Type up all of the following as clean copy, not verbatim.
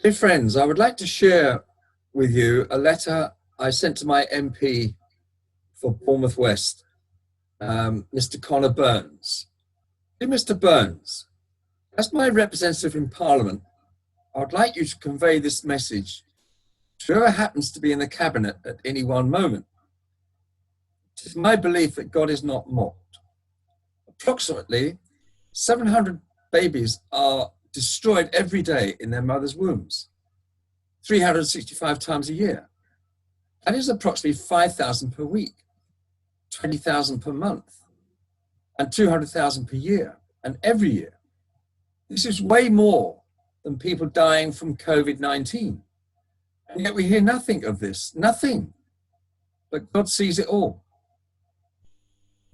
Dear friends, I would like to share with you a letter I sent to my MP for Bournemouth West, Mr. Connor Burns. Dear Mr. Burns, as my representative in Parliament, I would like you to convey this message to whoever happens to be in the Cabinet at any one moment. It is my belief that God is not mocked. Approximately 700 babies are destroyed every day in their mother's wombs, 365 times a year. That is approximately 5,000 per week, 20,000 per month, and 200,000 per year, and every year. This is way more than people dying from COVID-19. And yet we hear nothing of this, nothing. But God sees it all.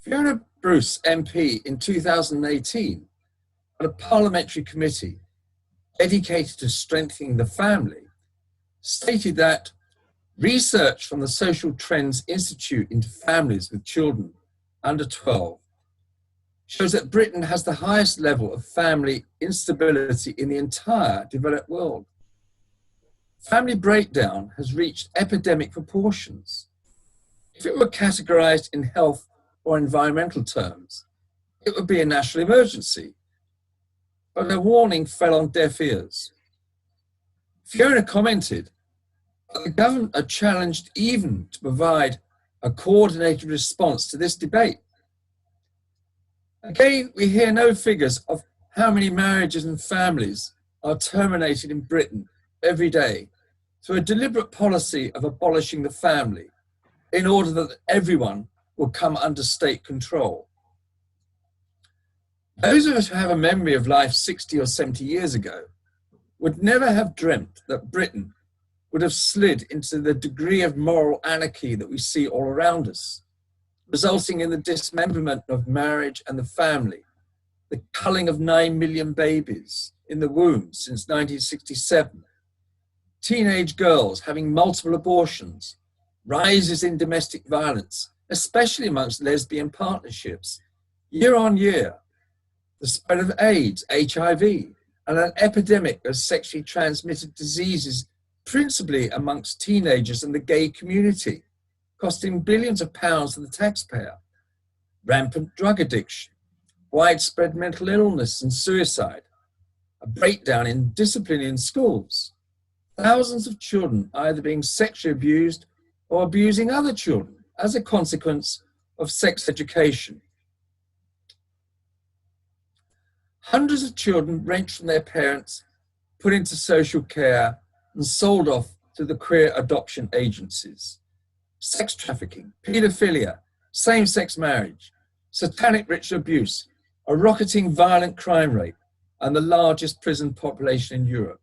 Fiona Bruce, MP, in 2018, on a parliamentary committee dedicated to strengthening the family, stated that research from the Social Trends Institute into families with children under 12 shows that Britain has the highest level of family instability in the entire developed world. Family breakdown has reached epidemic proportions. If it were categorized in health or environmental terms, it would be a national emergency. But her warning fell on deaf ears. Fiona commented that the government are challenged even to provide a coordinated response to this debate. Again, we hear no figures of how many marriages and families are terminated in Britain every day through a deliberate policy of abolishing the family in order that everyone will come under state control. Those of us who have a memory of life 60 or 70 years ago would never have dreamt that Britain would have slid into the degree of moral anarchy that we see all around us, resulting in the dismemberment of marriage and the family, the culling of 9 million babies in the womb since 1967, teenage girls having multiple abortions, rises in domestic violence, especially amongst lesbian partnerships, year on year, the spread of AIDS, HIV, and an epidemic of sexually transmitted diseases, principally amongst teenagers and the gay community, costing billions of pounds to the taxpayer, rampant drug addiction, widespread mental illness and suicide, a breakdown in discipline in schools, thousands of children either being sexually abused or abusing other children as a consequence of sex education. Hundreds of children wrenched from their parents, put into social care, and sold off to the queer adoption agencies. Sex trafficking, paedophilia, same-sex marriage, satanic ritual abuse, a rocketing violent crime rate, and the largest prison population in Europe.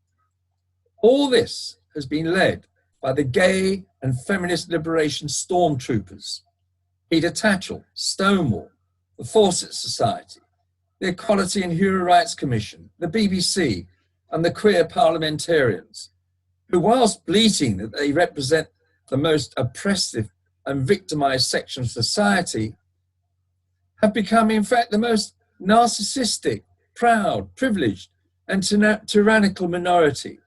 All this has been led by the gay and feminist liberation stormtroopers, Peter Tatchell, Stonewall, the Fawcett Society, the Equality and Human Rights Commission, the BBC, and the queer parliamentarians, who, whilst bleating that they represent the most oppressive and victimized section of society, have become, in fact, the most narcissistic, proud, privileged, and tyrannical minority.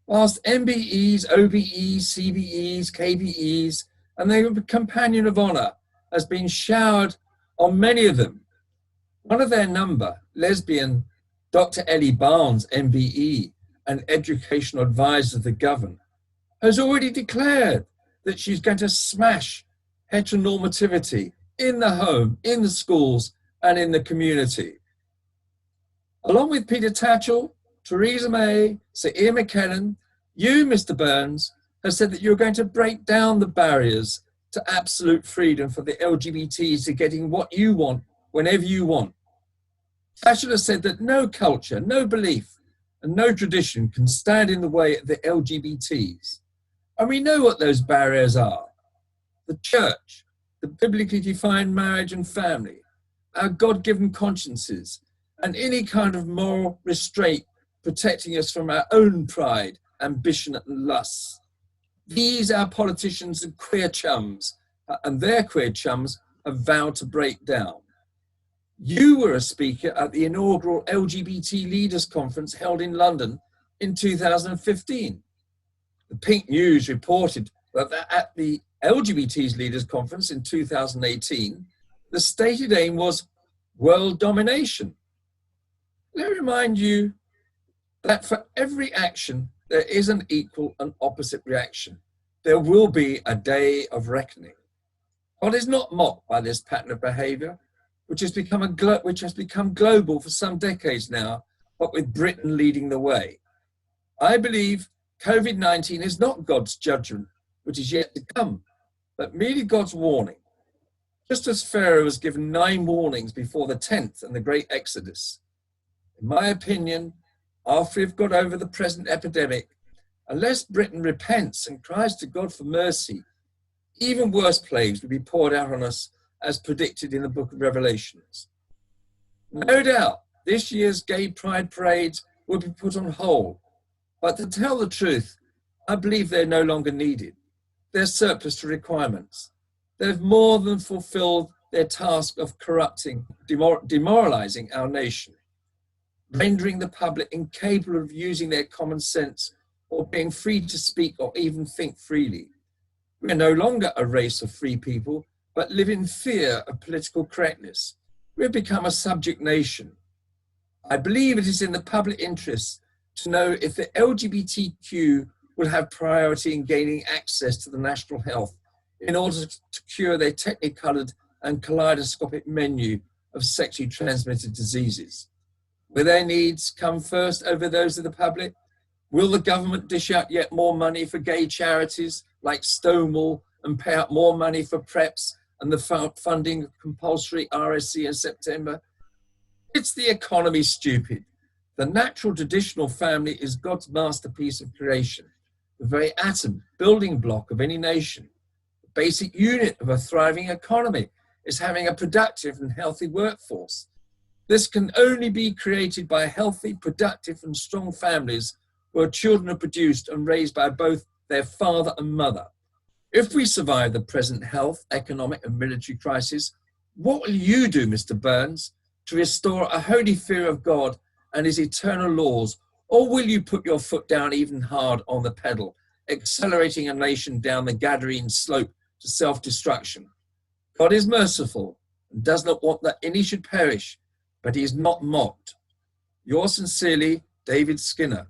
Whilst MBEs, OBEs, CBEs, KBEs, and their companion of honour has been showered on many of them. One of their number, lesbian Dr. Ellie Barnes, MBE, and educational advisor of the government, has already declared that she's going to smash heteronormativity in the home, in the schools, and in the community. Along with Peter Tatchell, Theresa May, Sir Ian McKellen, you, Mr. Burns, have said that you're going to break down the barriers to absolute freedom for the LGBTs to getting what you want whenever you want. Thatcher has said that no culture, no belief, and no tradition can stand in the way of the LGBTs. And we know what those barriers are. The church, the biblically defined marriage and family, our God-given consciences, and any kind of moral restraint protecting us from our own pride, ambition, and lusts. These our politicians and queer chums, and their queer chums, have vowed to break down. You were a speaker at the inaugural LGBT Leaders Conference held in London in 2015. The Pink News reported that at the LGBT Leaders Conference in 2018, the stated aim was world domination. Let me remind you that for every action, there is an equal and opposite reaction. There will be a day of reckoning. God is not mocked by this pattern of behavior, which has become global for some decades now, but with Britain leading the way. I believe COVID-19 is not God's judgment, which is yet to come, but merely God's warning. Just as Pharaoh was given 9 warnings before the 10th and the great Exodus. In my opinion, after we've got over the present epidemic, unless Britain repents and cries to God for mercy, even worse plagues will be poured out on us as predicted in the book of Revelations. No doubt, this year's gay pride parades will be put on hold, but to tell the truth, I believe they're no longer needed. They're surplus to requirements. They've more than fulfilled their task of corrupting, demoralizing our nation, rendering the public incapable of using their common sense or being free to speak or even think freely. We are no longer a race of free people, but live in fear of political correctness. We have become a subject nation. I believe it is in the public interest to know if the LGBTQ will have priority in gaining access to the national health in order to cure their technicolored and kaleidoscopic menu of sexually transmitted diseases. Will their needs come first over those of the public? Will the government dish out yet more money for gay charities like Stonewall and pay out more money for PrEPs and the funding of compulsory RSC in September? It's the economy, stupid. The natural traditional family is God's masterpiece of creation, the very atom, building block of any nation. The basic unit of a thriving economy is having a productive and healthy workforce. This can only be created by healthy, productive and strong families where children are produced and raised by both their father and mother. If we survive the present health, economic and military crisis, what will you do, Mr. Burns, to restore a holy fear of God and his eternal laws? Or will you put your foot down even hard on the pedal, accelerating a nation down the Gadarene slope to self-destruction? God is merciful and does not want that any should perish, but he is not mocked. Yours sincerely, David Skinner.